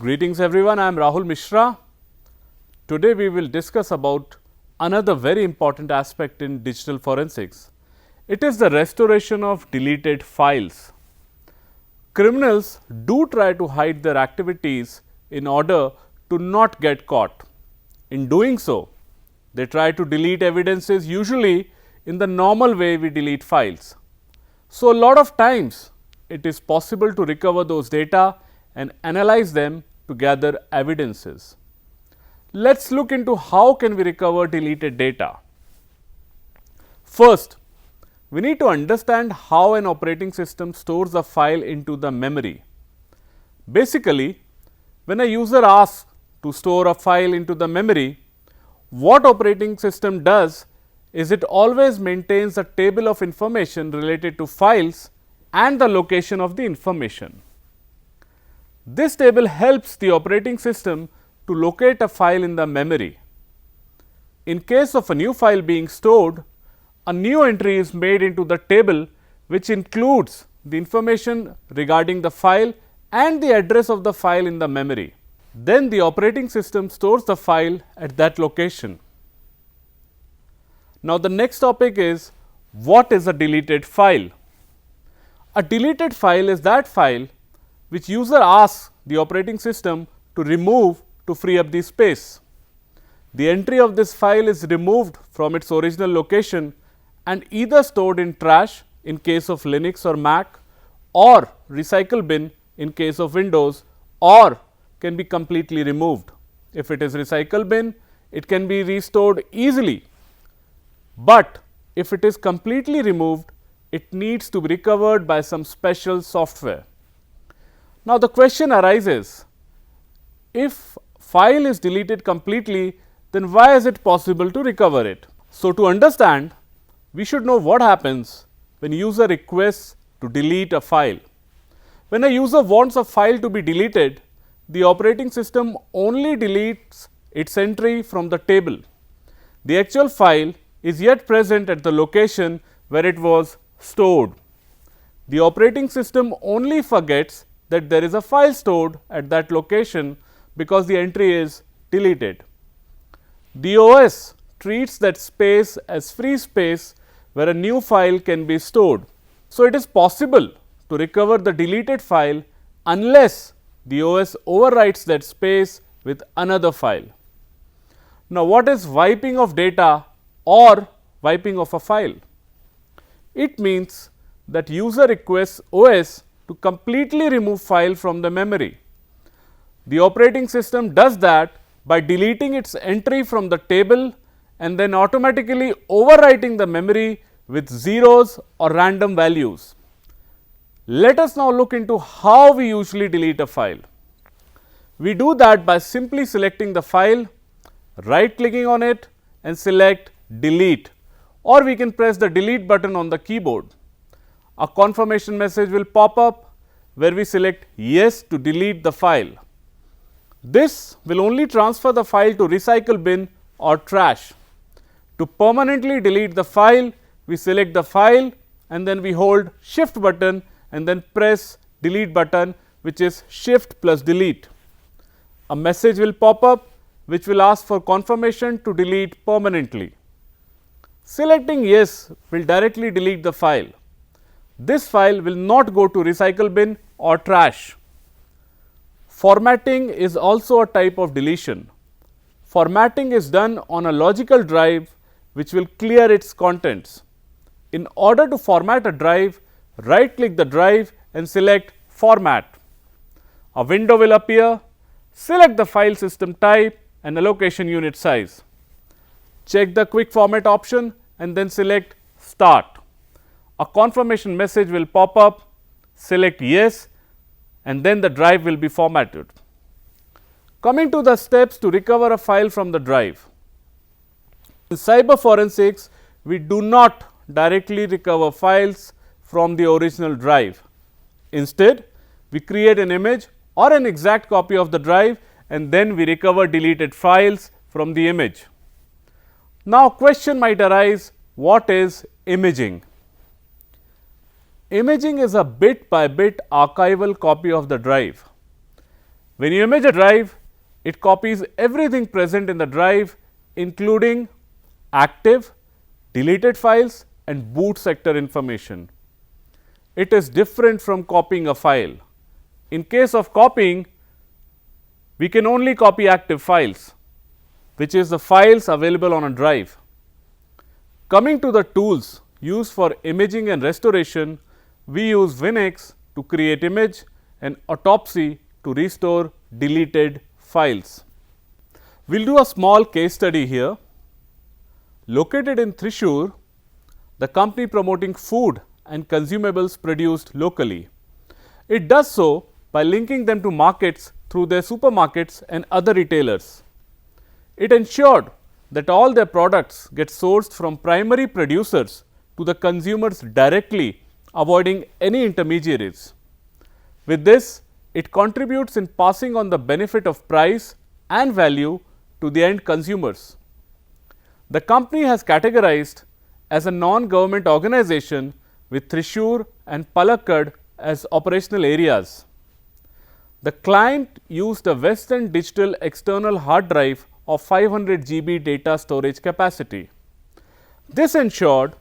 Greetings everyone, I am Rahul Mishra. Today we will discuss about another very important aspect in digital forensics. It is the restoration of deleted files. Criminals do try to hide their activities in order to not get caught. In doing so, they try to delete evidences usually in the normal way we delete files. So, a lot of times it is possible to recover those data and analyze them to gather evidences. Let us look into how can we recover deleted data. First, we need to understand how an operating system stores a file into the memory. Basically, when a user asks to store a file into the memory, what operating system does is it always maintains a table of information related to files and the location of the information. This table helps the operating system to locate a file in the memory. In case of a new file being stored, a new entry is made into the table which includes the information regarding the file and the address of the file in the memory. Then the operating system stores the file at that location. Now, the next topic is what is a deleted file? A deleted file is that file which user asks the operating system to remove to free up the space. The entry of this file is removed from its original location and either stored in trash in case of Linux or Mac, or recycle bin in case of Windows, or can be completely removed. If it is recycle bin, it can be restored easily, but if it is completely removed, it needs to be recovered by some special software. Now, the question arises, if file is deleted completely, then why is it possible to recover it? So, to understand, we should know what happens when user requests to delete a file. When a user wants a file to be deleted, the operating system only deletes its entry from the table. The actual file is yet present at the location where it was stored. The operating system only forgets that there is a file stored at that location because the entry is deleted. The OS treats that space as free space where a new file can be stored. So, it is possible to recover the deleted file unless the OS overwrites that space with another file. Now, what is wiping of data or wiping of a file? It means that user requests OS to completely remove file from the memory. The operating system does that by deleting its entry from the table and then automatically overwriting the memory with zeros or random values. Let us now look into how we usually delete a file. We do that by simply selecting the file, right clicking on it and select delete, or we can press the delete button on the keyboard. A confirmation message will pop up where we select yes to delete the file. This will only transfer the file to recycle bin or trash. To permanently delete the file, we select the file and then we hold shift button and then press delete button, which is shift plus delete. A message will pop up which will ask for confirmation to delete permanently. Selecting yes will directly delete the file. This file will not go to recycle bin or trash. Formatting is also a type of deletion. Formatting is done on a logical drive which will clear its contents. In order to format a drive, right click the drive and select format. A window will appear. Select the file system type and allocation unit size. Check the quick format option and then select start. A confirmation message will pop up. Select yes and then the drive will be formatted. Coming to the steps to recover a file from the drive. In cyber forensics, we do not directly recover files from the original drive. Instead, we create an image or an exact copy of the drive and then we recover deleted files from the image. Now, question might arise, what is imaging? Imaging is a bit by bit archival copy of the drive. When you image a drive, it copies everything present in the drive, including active, deleted files and boot sector information. It is different from copying a file. In case of copying, we can only copy active files, which is the files available on a drive. Coming to the tools used for imaging and restoration, we use WinX to create image and Autopsy to restore deleted files. We will do a small case study here. Located in Thrissur, the company promoting food and consumables produced locally. It does so by linking them to markets through their supermarkets and other retailers. It ensured that all their products get sourced from primary producers to the consumers directly, avoiding any intermediaries. With this, it contributes in passing on the benefit of price and value to the end consumers. The company has categorized as a non-government organization with Thrissur and Palakkad as operational areas. The client used a Western Digital external hard drive of 500 GB data storage capacity. This ensured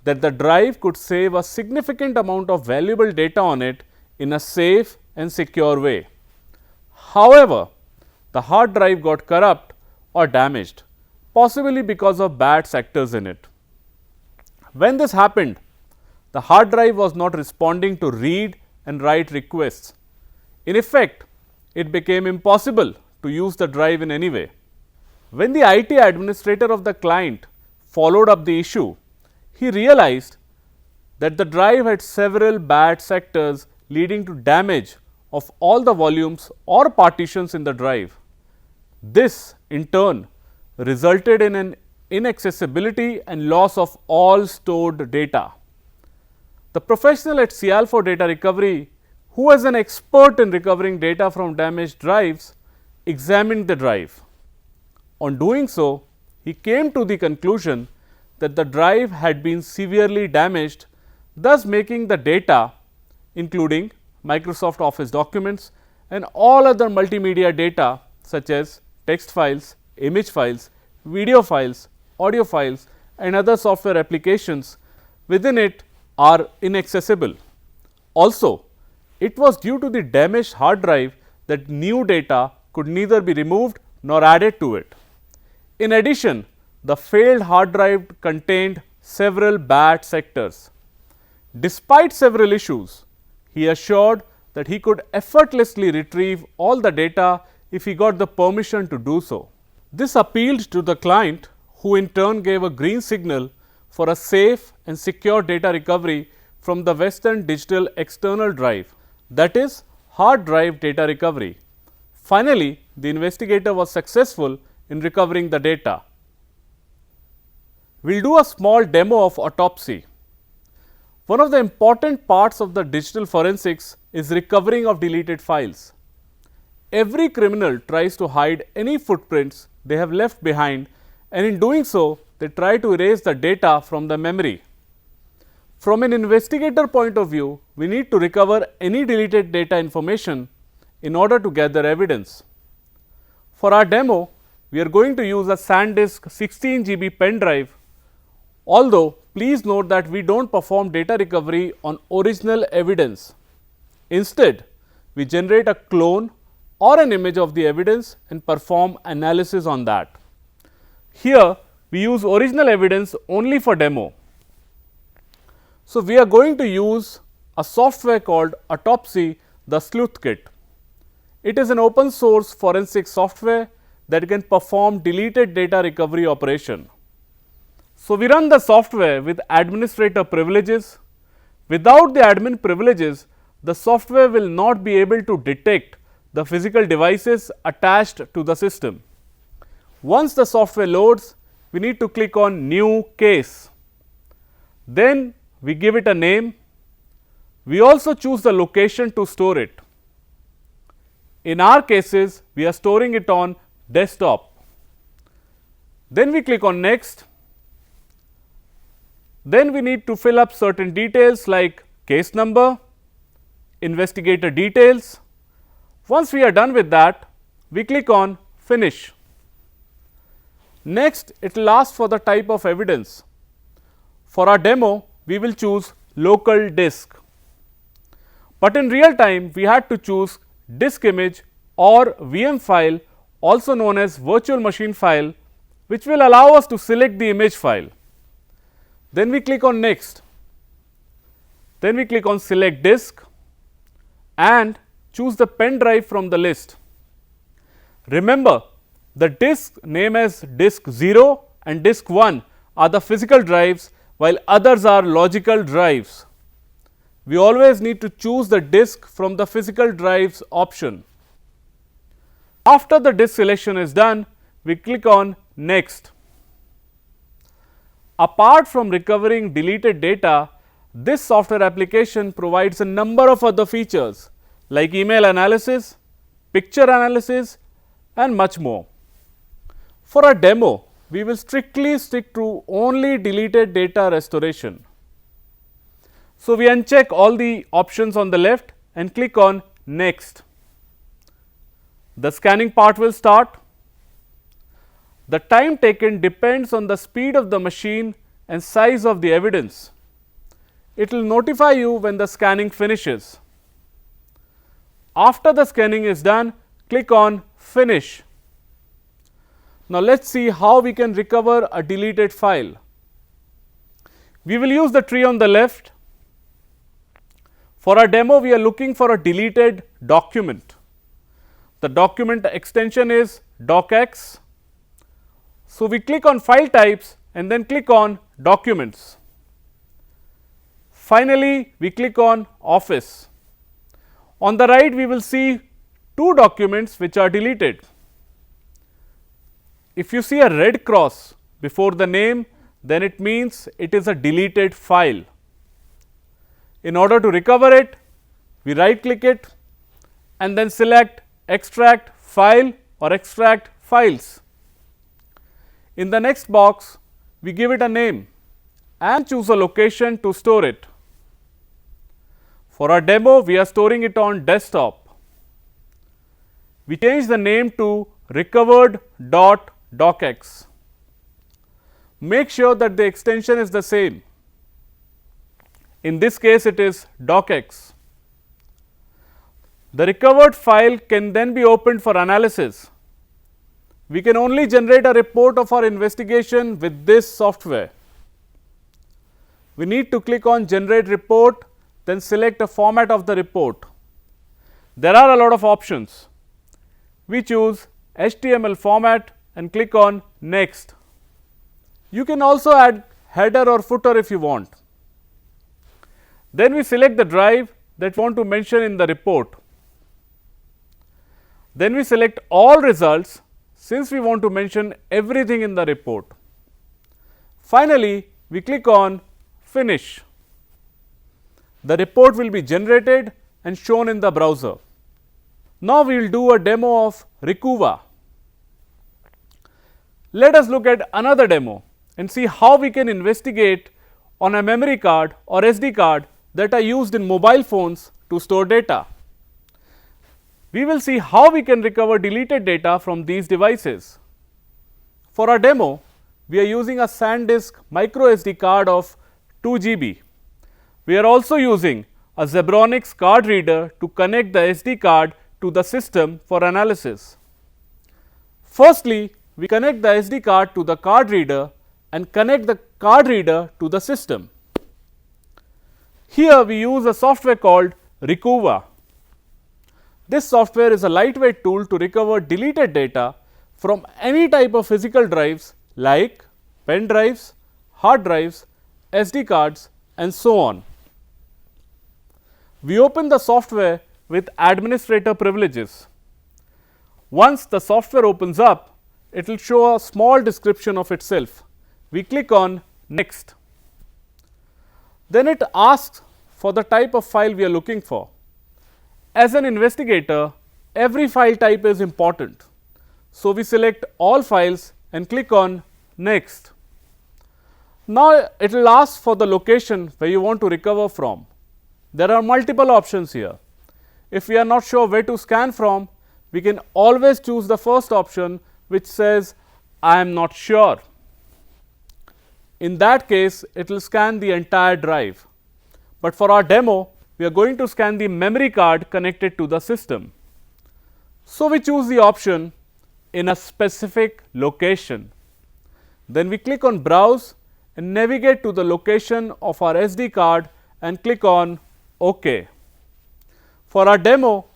that the drive could save a significant amount of valuable data on it in a safe and secure way. However, the hard drive got corrupt or damaged, possibly because of bad sectors in it. When this happened, the hard drive was not responding to read and write requests. In effect, it became impossible to use the drive in any way. When the IT administrator of the client followed up the issue, he realized that the drive had several bad sectors leading to damage of all the volumes or partitions in the drive. This in turn resulted in an inaccessibility and loss of all stored data. The professional at Cialpho Data Recovery, who was an expert in recovering data from damaged drives, examined the drive. On doing so, he came to the conclusion that the drive had been severely damaged, thus making the data, including Microsoft Office documents and all other multimedia data such as text files, image files, video files, audio files and other software applications within it are inaccessible. Also, it was due to the damaged hard drive that new data could neither be removed nor added to it. In addition, the failed hard drive contained several bad sectors. Despite several issues, he assured that he could effortlessly retrieve all the data if he got the permission to do so. This appealed to the client, who in turn gave a green signal for a safe and secure data recovery from the Western Digital external drive, that is hard drive data recovery. Finally, the investigator was successful in recovering the data. We will do a small demo of Autopsy. One of the important parts of the digital forensics is recovering of deleted files. Every criminal tries to hide any footprints they have left behind, and in doing so, they try to erase the data from the memory. From an investigator point of view, we need to recover any deleted data information in order to gather evidence. For our demo, we are going to use a SanDisk 16 GB pen drive, although please note that we do not perform data recovery on original evidence. Instead, we generate a clone or an image of the evidence and perform analysis on that. Here, we use original evidence only for demo. So, we are going to use a software called Autopsy, the Sleuth Kit. It is an open source forensic software that can perform deleted data recovery operation. So, we run the software with administrator privileges. Without the admin privileges, the software will not be able to detect the physical devices attached to the system. Once the software loads, we need to click on New Case. Then we give it a name. We also choose the location to store it. In our cases, we are storing it on desktop. Then we click on Next. Then we need to fill up certain details like case number, investigator details. Once we are done with that, we click on Finish. Next, it will ask for the type of evidence. For our demo, we will choose local disk. But in real time, we had to choose disk image or VM file, also known as virtual machine file, which will allow us to select the image file. Then we click on Next. Then we click on Select Disk and choose the pen drive from the list. Remember, the disk name as disk 0 and disk 1 are the physical drives, while others are logical drives. We always need to choose the disk from the physical drives option. After the disk selection is done, we click on Next. Apart from recovering deleted data, this software application provides a number of other features like email analysis, picture analysis, and much more. For a demo, we will strictly stick to only deleted data restoration. So, we uncheck all the options on the left and click on Next. The scanning part will start. The time taken depends on the speed of the machine and size of the evidence. It will notify you when the scanning finishes. After the scanning is done, click on Finish. Now, let us see how we can recover a deleted file. We will use the tree on the left. For our demo, we are looking for a deleted document. The document extension is docx. So, we click on File Types and then click on Documents. Finally, we click on Office. On the right, we will see two documents which are deleted. If you see a red cross before the name, then it means it is a deleted file. In order to recover it, we right click it and then select Extract File or Extract Files. In the next box, we give it a name and choose a location to store it. For our demo, we are storing it on desktop. We change the name to recovered.docx. Make sure that the extension is the same. In this case, it is docx. The recovered file can then be opened for analysis. We can only generate a report of our investigation with this software. We need to click on Generate Report, then select a format of the report. There are a lot of options. We choose HTML format and click on Next. You can also add header or footer if you want. Then we select the drive that we want to mention in the report. Then we select all results since we want to mention everything in the report. Finally, we click on Finish. The report will be generated and shown in the browser. Now, we will do a demo of Rikuva. Let us look at another demo and see how we can investigate on a memory card or SD card that are used in mobile phones to store data. We will see how we can recover deleted data from these devices. For our demo, we are using a SanDisk micro SD card of 2 GB. We are also using a Zebronics card reader to connect the SD card to the system for analysis. Firstly, we connect the SD card to the card reader and connect the card reader to the system. Here we use a software called Rikuva. This software is a lightweight tool to recover deleted data from any type of physical drives like pen drives, hard drives, SD cards, and so on. We open the software with administrator privileges. Once the software opens up, it will show a small description of itself. We click on Next. Then it asks for the type of file we are looking for. As an investigator, every file type is important. So, we select all files and click on Next. Now, it will ask for the location where you want to recover from. There are multiple options here. if we are not sure where to scan from, we can always choose the first option which says I am not sure. In that case, it will scan the entire drive. But for our demo, we are going to scan the memory card connected to the system. So we choose the option in a specific location. Then we click on browse and navigate to the location of our SD card and click on OK. For our demo,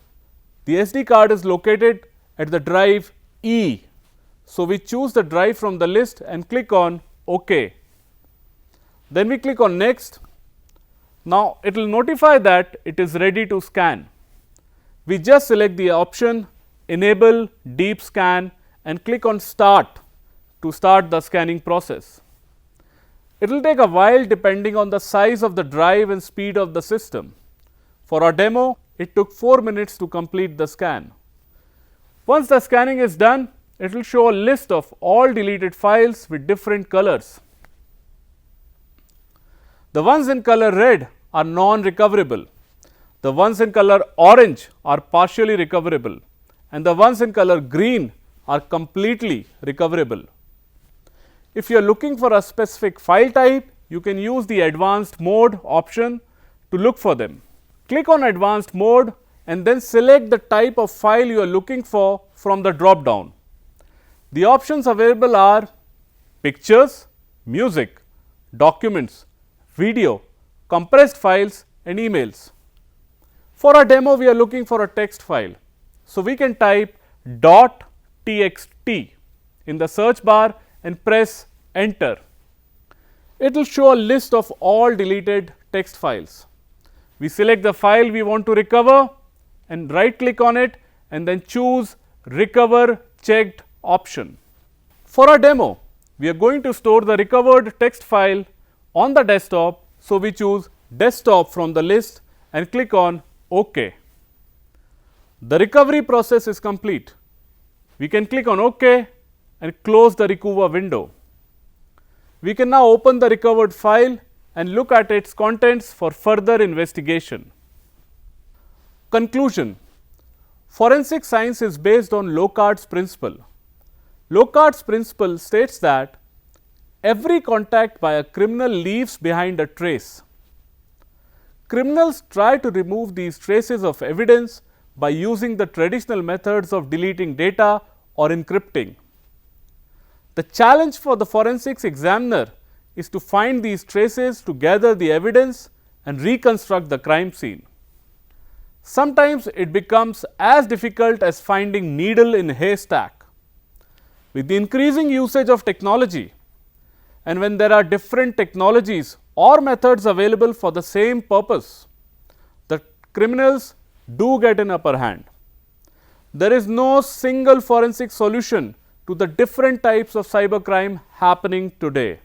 the SD card is located at the drive E. So we choose the drive from the list and click on OK. Then we click on next. Now it will notify that it is ready to scan. We just select the option enable deep scan and click on start to start the scanning process. It will take a while depending on the size of the drive and speed of the system. For our demo, it took 4 minutes to complete the scan. Once the scanning is done, it will show a list of all deleted files with different colors. The ones in color red are non-recoverable. The ones in color orange are partially recoverable, and the ones in color green are completely recoverable. If you are looking for a specific file type, you can use the advanced mode option to look for them. Click on advanced mode and then select the type of file you are looking for from the drop down. The options available are pictures, music, documents, video, compressed files and emails. For our demo, we are looking for a text file. So we can type .txt in the search bar and press enter. It will show a list of all deleted text files. We select the file we want to recover and right click on it and then choose recover checked option. For our demo, we are going to store the recovered text file on the desktop, so we choose desktop from the list and click on OK. The recovery process is complete. We can click on OK and close the Recuva window. We can now open the recovered file and look at its contents for further investigation. Conclusion: forensic science is based on Locard's principle. Locard's principle states that every contact by a criminal leaves behind a trace. Criminals try to remove these traces of evidence by using the traditional methods of deleting data or encrypting. The challenge for the forensics examiner is to find these traces, to gather the evidence and reconstruct the crime scene. Sometimes it becomes as difficult as finding needle in a haystack. With the increasing usage of technology, and when there are different technologies or methods available for the same purpose, the criminals do get an upper hand. There is no single forensic solution to the different types of cybercrime happening today.